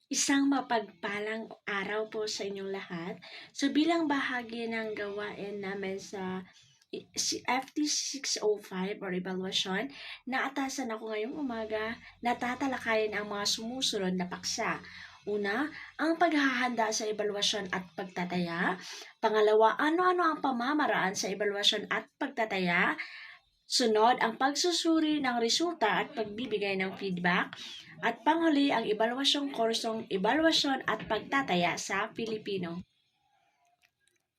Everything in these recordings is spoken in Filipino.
Isang mapagpalang araw po sa inyong lahat. So bilang bahagi ng gawain namin sa FT 605 or evaluation, naatasan ako ngayong umaga na tatalakayin ang mga sumusunod na paksa. Una, ang paghahanda sa evaluasyon at pagtataya. Pangalawa, ano-ano ang pamamaraan sa evaluasyon at pagtataya. Sunod, ang pagsusuri ng resulta at pagbibigay ng feedback. At panghuli, ang ebalwasyong kursong ebalwasyon at pagtataya sa Pilipino.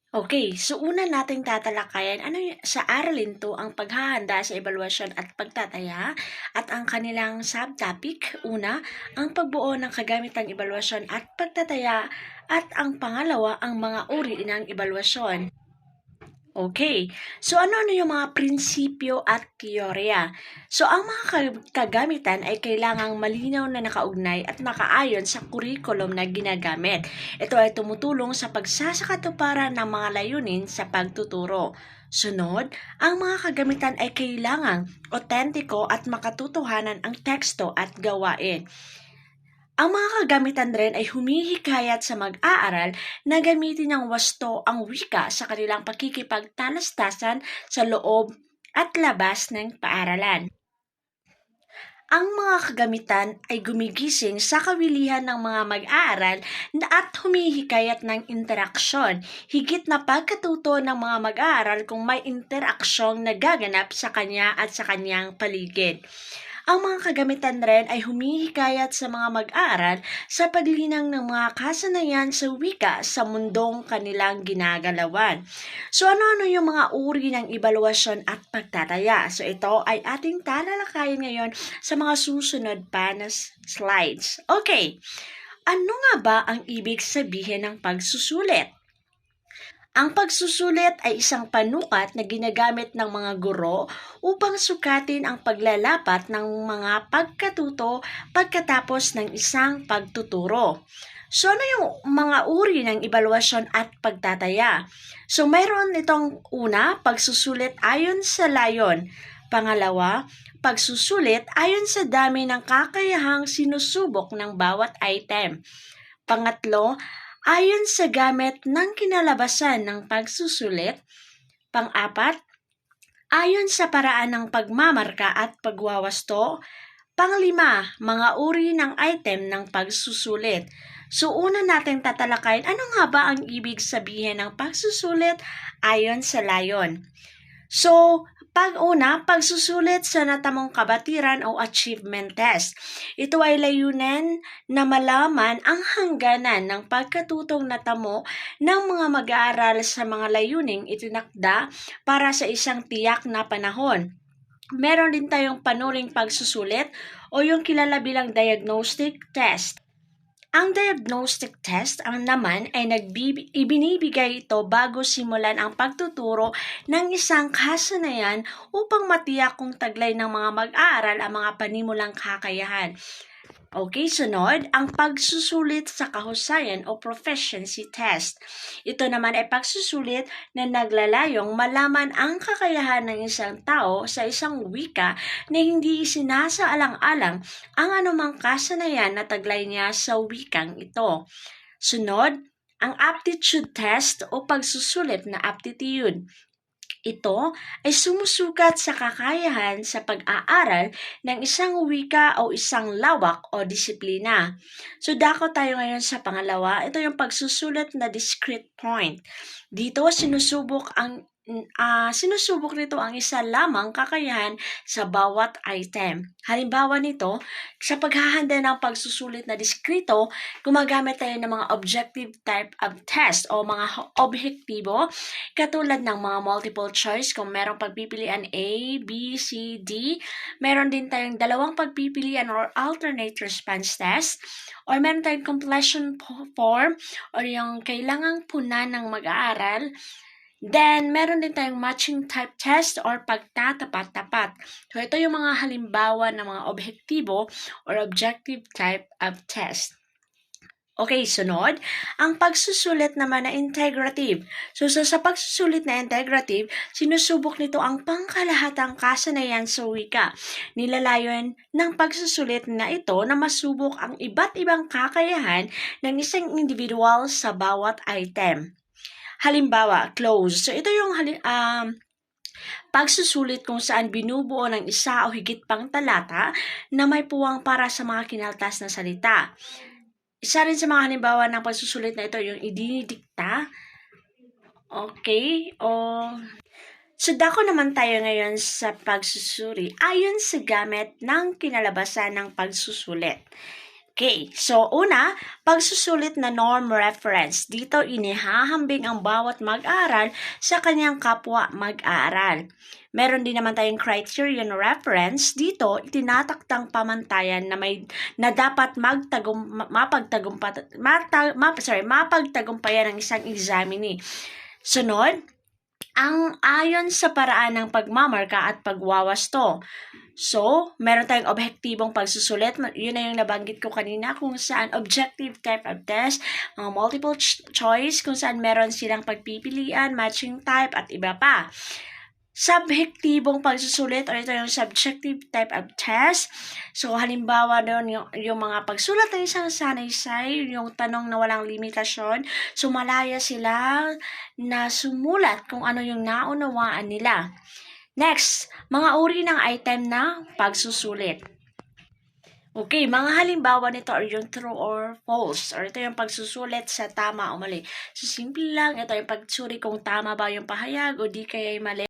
Okay, so una nating tatalakayan sa aralin to ang paghahanda sa ebalwasyon at pagtataya at ang kanilang subtopic. Una, ang pagbuo ng kagamitang ebalwasyon at pagtataya at ang pangalawa, ang mga uri ng ebalwasyon. Okay. So, ano-ano yung mga prinsipyo at teorya? So, ang mga kagamitan ay kailangang malinaw na nakaugnay at nakaayon sa curriculum na ginagamit. Ito ay tumutulong sa pagsasakatuparan ng mga layunin sa pagtuturo. Sunod, ang mga kagamitan ay kailangang otentiko at makatotohanan ang teksto at gawain. Ang mga kagamitan rin ay humihikayat sa mag-aaral na gamitin ng wasto ang wika sa kanilang pakikipagtalastasan sa loob at labas ng paaralan. Ang mga kagamitan ay gumigising sa kawilihan ng mga mag-aaral at humihikayat ng interaksyon, higit na pagkatuto ng mga mag-aaral kung may interaksyong nagaganap sa kanya at sa kanyang paligid. Ang mga kagamitan rin ay humihikayat sa mga mag-aaral sa paglinang ng mga kasanayan sa wika sa mundong kanilang ginagalawan. So ano-ano yung mga uri ng ebaluasyon at pagtataya? So ito ay ating talalakayin ngayon sa mga susunod pa na slides. Okay, ano nga ba ang ibig sabihin ng pagsusulit? Ang pagsusulit ay isang panukat na ginagamit ng mga guro upang sukatin ang paglalapat ng mga pagkatuto pagkatapos ng isang pagtuturo. So, ano yung mga uri ng ebaluasyon at pagtataya? So, mayroon itong una, pagsusulit ayon sa layon. Pangalawa, pagsusulit ayon sa dami ng kakayahang sinusubok ng bawat item. Pangatlo, ayon sa gamit ng kinalabasan ng pagsusulit. Pang-apat, ayon sa paraan ng pagmamarka at pagwawasto. Panglima, mga uri ng item ng pagsusulit. So, una natin tatalakayin, ano nga ba ang ibig sabihin ng pagsusulit ayon sa layon? So, pagsusulit sa natamong kabatiran o achievement test. Ito ay layunin na malaman ang hangganan ng pagkatutong natamo ng mga mag-aaral sa mga layuning itinakda para sa isang tiyak na panahon. Meron din tayong panuring pagsusulit o yung kilala bilang diagnostic test. Ang diagnostic test ang naman ay ibinibigay ito bago simulan ang pagtuturo ng isang kasanayan upang matiyak kung taglay ng mga mag-aaral ang mga panimulang kakayahan. Okay, sunod, ang pagsusulit sa kahusayan o proficiency test. Ito naman ay pagsusulit na naglalayong malaman ang kakayahan ng isang tao sa isang wika na hindi isinasaalang-alang ang anumang kasanayan na taglay niya sa wikang ito. Sunod, ang aptitude test o pagsusulit na aptitude. Ito ay sumusukat sa kakayahan sa pag-aaral ng isang wika o isang lawak o disiplina. So, dako tayo ngayon sa pangalawa. Ito yung pagsusulat na discrete point. Dito, sinusubok nito ang isa lamang kakayahan sa bawat item. Halimbawa nito, sa paghahanda ng pagsusulit na diskrito, gumagamit tayo ng mga objective type of test o mga objektibo katulad ng mga multiple choice kung merong pagpipilian A, B, C, D. Meron din tayong dalawang pagpipilian or alternate response test or meron tayong completion form or yung kailangang punan ng mag-aaral. Then, meron din tayong matching type test or pagtatapat-tapat. So, ito yung mga halimbawa ng mga objektibo or objective type of test. Okay, sunod, ang pagsusulit naman na integrative. So, sa pagsusulit na integrative, sinusubok nito ang pangkalahatang kasanayan sa wika. Nilalayon ng pagsusulit na ito na masubok ang iba't ibang kakayahan ng isang individual sa bawat item. Halimbawa, close. So, ito yung pagsusulit kung saan binubuo ng isa o higit pang talata na may puwang para sa mga kinaltas na salita. Isa rin sa mga halimbawa ng pagsusulit na ito yung idinidikta. Okay? So, dako naman tayo ngayon sa pagsusuri ayon sa gamit ng kinalabasan ng pagsusulit. Okay, so una, pagsusulit na norm reference. Dito inihahambing ang bawat mag-aaral sa kanyang kapwa mag-aaral. Meron din naman tayong criterion reference. Dito, itinataktang pamantayan na dapat mapagtagumpayan ng isang examinee. Sunod, ang ayon sa paraan ng pagmamarka at pagwawasto. So, meron tayong objektibong pagsusulit. Yun na yung nabanggit ko kanina kung saan objective type of test, mga multiple choice, kung saan meron silang pagpipilian, matching type, at iba pa. Subjektibong pagsusulit o ito yung subjective type of test. So, halimbawa doon yung mga pagsulat ng isang sanaysay, yung tanong na walang limitasyon. So, malaya sila na sumulat kung ano yung naunawaan nila. Next, mga uri ng item na pagsusulit. Okay, mga halimbawa nito are yung true or false, or ito yung pagsusulit sa tama o mali. So, simple lang, ito yung pagsuri kung tama ba yung pahayag o di kaya mali.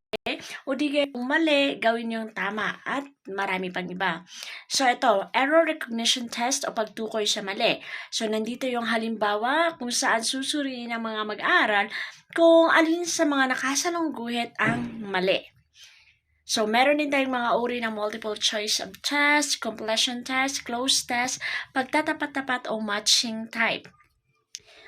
O di kaya kung mali, gawin yung tama at marami pang iba. So, ito, error recognition test o pagtukoy sa mali. So, nandito yung halimbawa kung saan susuriin ng mga mag-aaral kung alin sa mga nakasalong guhit ang mali. So, meron din tayong mga uri ng multiple choice of test, completion test, closed test, pagtatapat-tapat o matching type.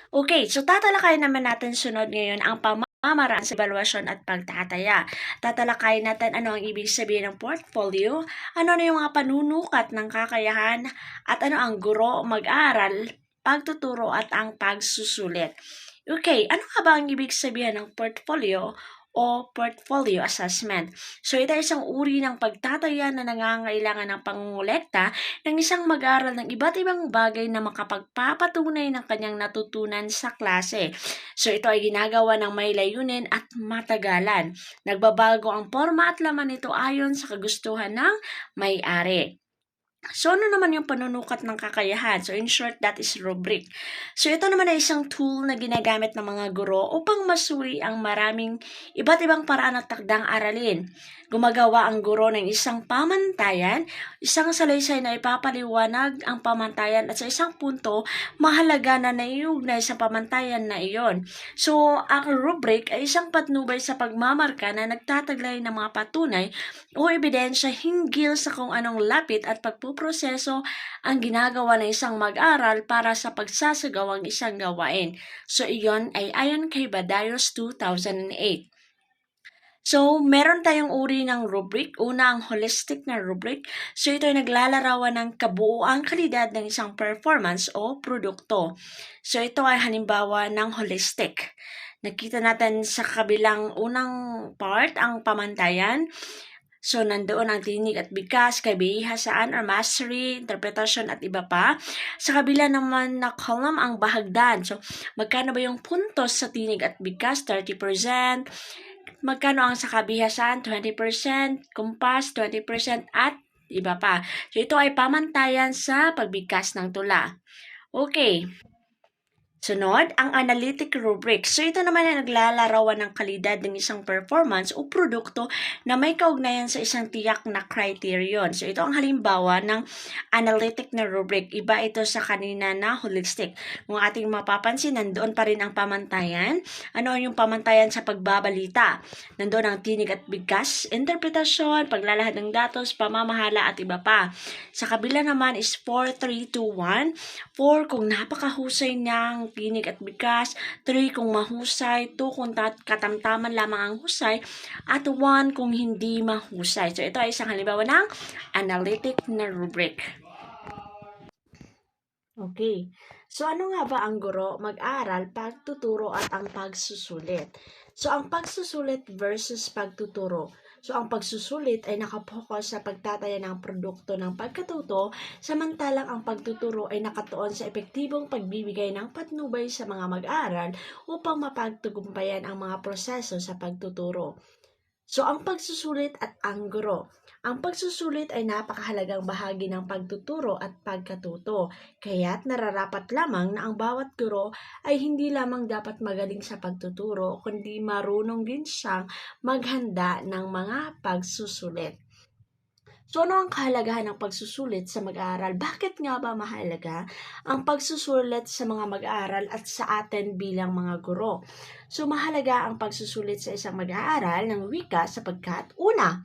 Okay, so tatalakayin naman natin sunod ngayon ang pamamaraan sa evaluasyon at pagtataya. Tatalakayin natin ano ang ibig sabihin ng portfolio, ano na yung mga panunukat ng kakayahan, at ano ang guro, mag-aaral, pagtuturo at ang pagsusulit. Okay, ano nga ba ang ibig sabihin ng portfolio o portfolio assessment? So, ito ay isang uri ng pagtataya na nangangailangan ng pangungulekta ng isang mag-aaral ng iba't ibang bagay na makapagpapatunay ng kanyang natutunan sa klase. So, ito ay ginagawa ng may layunin at matagalan. Nagbabago ang forma at laman nito ayon sa kagustuhan ng may-ari. So, ano naman yung panunukat ng kakayahan? So, in short, that is rubric. So, ito naman ay isang tool na ginagamit ng mga guro upang masuri ang maraming iba't ibang paraan at takdang aralin. Gumagawa ang guro ng isang pamantayan, isang salaysay na ipapaliwanag ang pamantayan at sa isang punto, mahalaga na naiugnay sa pamantayan na iyon. So, ang rubric ay isang patnubay sa pagmamarka na nagtataglay ng mga patunay o ebidensya hinggil sa kung anong lapit at pagpuproseso ang ginagawa ng isang mag-aral para sa pagsasagawang isang gawain. So, iyon ay ayon kay Badayos 2008. So, meron tayong uri ng rubric. Una, ang holistic na rubric. So, ito ay naglalarawan ng kabuuang kalidad ng isang performance o produkto. So, ito ay halimbawa ng holistic. Nakita natin sa kabilang unang part ang pamantayan. So, nandoon ang tinig at bigkas, kabihasaan or mastery, interpretation at iba pa. Sa kabila naman na column ang bahagdan. So, magkano ba yung puntos sa tinig at bigkas? 30%. Magkano ang sa kabihasaan? 20%. Kumpas, 20% at iba pa. So, ito ay pamantayan sa pagbigkas ng tula. Okay. Sunod, ang analytic rubric. So, ito naman ay naglalarawan ng kalidad ng isang performance o produkto na may kaugnayan sa isang tiyak na criterion. So, ito ang halimbawa ng analytic na rubric. Iba ito sa kanina na holistic. Kung ating mapapansin, nandoon pa rin ang pamantayan. Ano yung pamantayan sa pagbabalita? Nandoon ang tinig at bigkas, interpretasyon, paglalahad ng datos, pamamahala at iba pa. Sa kabila naman is 4, 3, 2, 1. 4 kung napakahusay ng tinig at bigkas, 3 kung mahusay, 2 kung katamtaman lamang ang husay, at 1 kung hindi mahusay. So, ito ay isang halimbawa ng analytic na rubric. Okay. So ano nga ba ang guro, mag-aral, pagtuturo at ang pagsusulit? So ang pagsusulit versus pagtuturo. So ang pagsusulit ay nakapokus sa pagtataya ng produkto ng pagkatuto, samantalang ang pagtuturo ay nakatuon sa epektibong pagbibigay ng patnubay sa mga mag-aaral upang mapagtagumpayan ang mga proseso sa pagtuturo. So, ang pagsusulit at ang guro. Ang pagsusulit ay napakahalagang bahagi ng pagtuturo at pagkatuto, kaya't nararapat lamang na ang bawat guro ay hindi lamang dapat magaling sa pagtuturo, kundi marunong din siyang maghanda ng mga pagsusulit. So, ano ang kahalagahan ng pagsusulit sa mag-aaral? Bakit nga ba mahalaga ang pagsusulit sa mga mag-aaral at sa atin bilang mga guro? So, mahalaga ang pagsusulit sa isang mag-aaral ng wika sapagkat, una,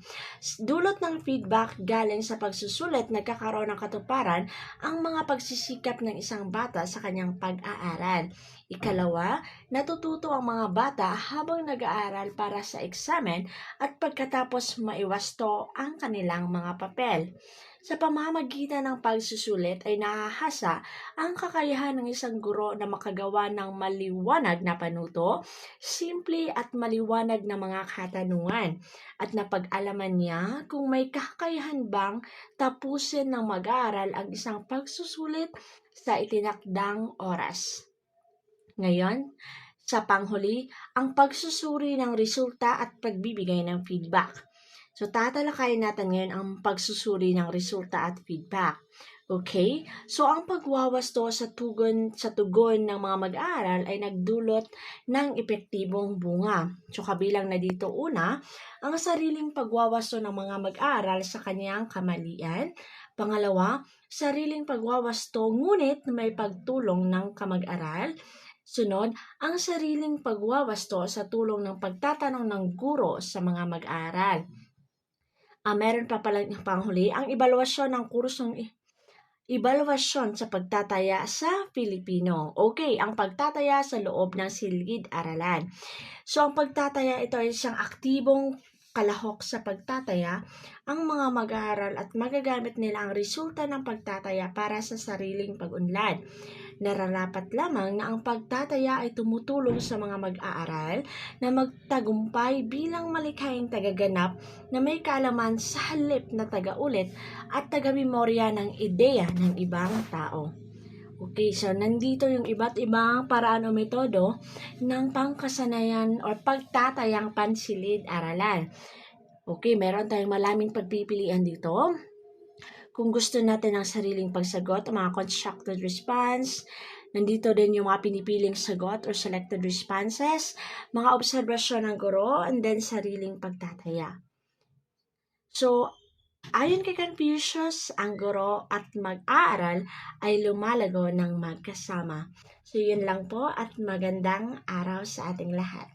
dulot ng feedback galing sa pagsusulit, nagkakaroon ng katuparan ang mga pagsisikap ng isang bata sa kanyang pag-aaral. Ikalawa, natututo ang mga bata habang nag-aaral para sa eksamen at pagkatapos maiwasto ang kanilang mga papel. Sa pamamagitan ng pagsusulit ay nahahasa ang kakayahan ng isang guro na makagawa ng maliwanag na panuto, simple at maliwanag na mga katanungan, at napag-alaman niya kung may kakayahan bang tapusin ng mag-aaral ang isang pagsusulit sa itinakdang oras. Ngayon, sa panghuli, ang pagsusuri ng resulta at pagbibigay ng feedback. So, tatalakayin natin ngayon ang pagsusuri ng resulta at feedback. Okay? So, ang pagwawasto sa tugon ng mga mag-aaral ay nagdulot ng epektibong bunga. So, kabilang na dito una, ang sariling pagwawasto ng mga mag-aaral sa kanyang kamalian. Pangalawa, sariling pagwawasto ngunit may pagtulong ng kamag-aral. Sunod, ang sariling pagwawasto sa tulong ng pagtatanong ng guro sa mga mag-aaral. Meron pa pala panghuli, ang ebaluasyon ng kursong ebaluasyon sa pagtataya sa Pilipino. Okay, ang pagtataya sa loob ng silid-aralan. So, ang pagtataya, ito ay isang aktibong kalahok sa pagtataya. Ang mga mag-aaral at magagamit nila ang resulta ng pagtataya para sa sariling pag-unlad. Nararapat lamang na ang pagtataya ay tumutulong sa mga mag-aaral na magtagumpay bilang malikhaing tagaganap na may kaalaman sa halip na taga-ulit at taga-memorya ng ideya ng ibang tao. Okay, so nandito yung iba't ibang paraan o metodo ng pangkasanayan o pagtatayang pansilid-aralan. Okay, meron tayong maraming pagpipilian dito. Kung gusto natin ng sariling pagsagot, ang mga constructed response, nandito din yung mga pinipiling sagot or selected responses, mga obserbasyon ng guro, and then sariling pagtataya. So, ayon kay Confucius, ang guro at mag-aaral ay lumalago ng magkasama. So, yun lang po at magandang araw sa ating lahat.